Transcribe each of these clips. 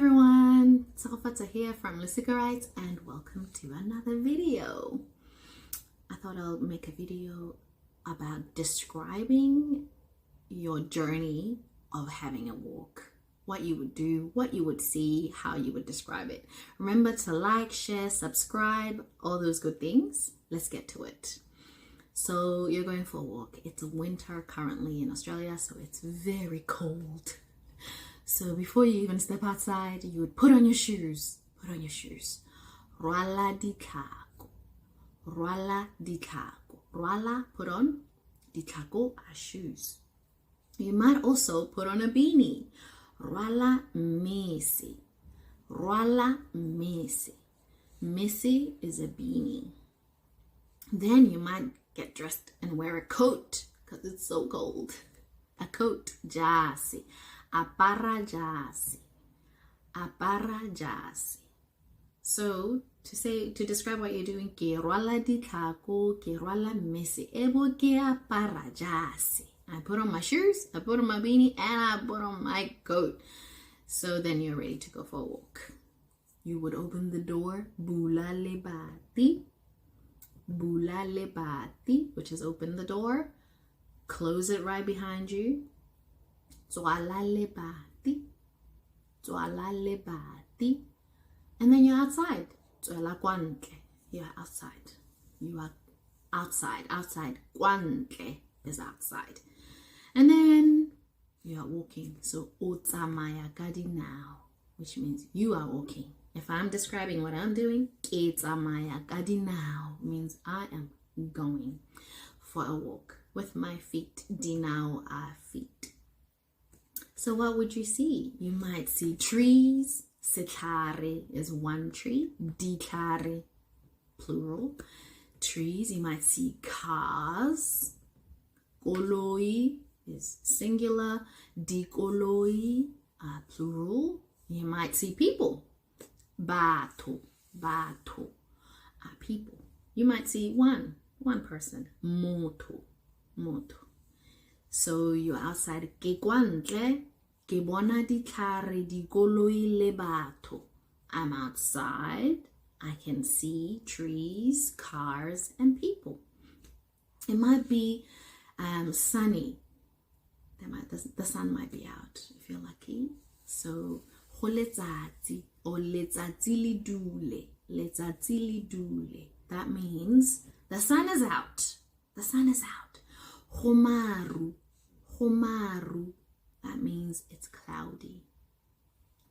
everyone, Tsakafata here from Lusikarites and welcome to another video. I thought I'll make a video about describing your journey of having a walk. What you would do, what you would see, how you would describe it. Remember to like, share, subscribe, all those good things. Let's get to it. So you're going for a walk. It's winter currently in Australia, so it's very cold. So before you even step outside, you would put on your shoes. Rwala dikago. Rwala dikago. Rwala, put on. Dikago are shoes. You might also put on a beanie. Rwala mesi. Rwala mesi. Mesi is a beanie. Then you might get dressed and wear a coat because it's so cold. A coat, jasi. Apara jasi. Apara jasi. So to describe what you're doing, ke rwala dikago, ke rwala mesi, ebo ke apara jasi. I put on my shoes, I put on my beanie, and I put on my coat. So then you're ready to go for a walk. You would open the door, bula lebati, which is open the door. Close it right behind you. Tswala lebati. And then you're outside. Tswala kwantle. You're outside. You are outside. Outside. Kwantle is outside. And then you are walking. So otsamaya kadi now, which means you are walking. If I'm describing what I'm doing, ketsamaya kadi now means I am going for a walk with my feet. Dinao are feet. So what would you see? You might see trees. Setlare is one tree. Ditlare, plural. Trees. You might see cars. Koloi is singular. Dikoloi, plural. You might see people. Bato are people. You might see one person. Moto. So you're outside. Ke kwantle, ke bona ditlhare dikoloi le batho. I'm outside. I can see trees, cars, and people. It might be sunny. The sun might be out if you're lucky. So go letsatsi or letsatsi le dule. That means the sun is out. The sun is out. Homaru. That means it's cloudy.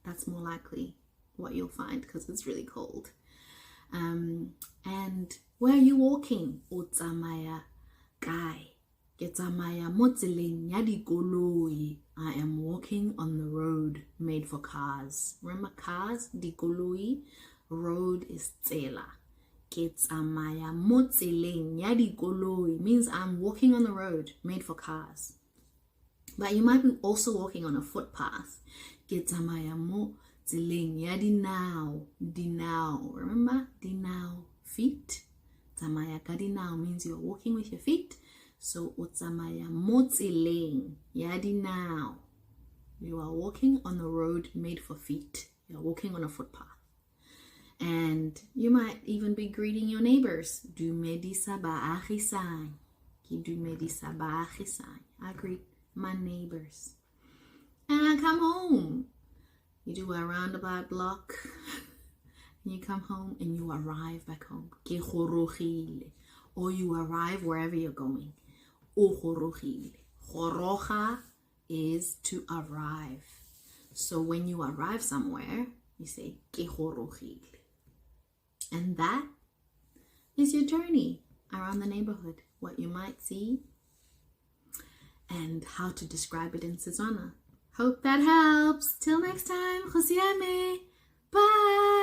That's more likely what you'll find because it's really cold. And where are you walking? Otsamaya kai. Ketsamaya motseleng ya dikoloi. I am walking on the road made for cars. Remember cars? Dikoloi. Road is tsela. Ketsamaya motseleng ya dikoloi means I'm walking on the road made for cars. But you might be also walking on a footpath. Ketsamaya motseleng ya dinao. Dinao. Remember? Dinao. Feet. Tsamaya ka dinao means you're walking with your feet. So otsamaya motseleng ya dinao. You are walking on the road made for feet. You're walking on a footpath. And you might even be greeting your neighbors. Dumedisa baagisang. Ki dumedisa baagisang. I greet my neighbors. And I come home. You do a roundabout block. And you come home and you arrive back home. Ke gorogile. Or you arrive wherever you're going. O gorogile. Goroga is to arrive. So when you arrive somewhere, you say ke gorogile. And that is your journey around the neighborhood. What you might see and how to describe it in Setswana. Hope that helps. Till next time. Bye.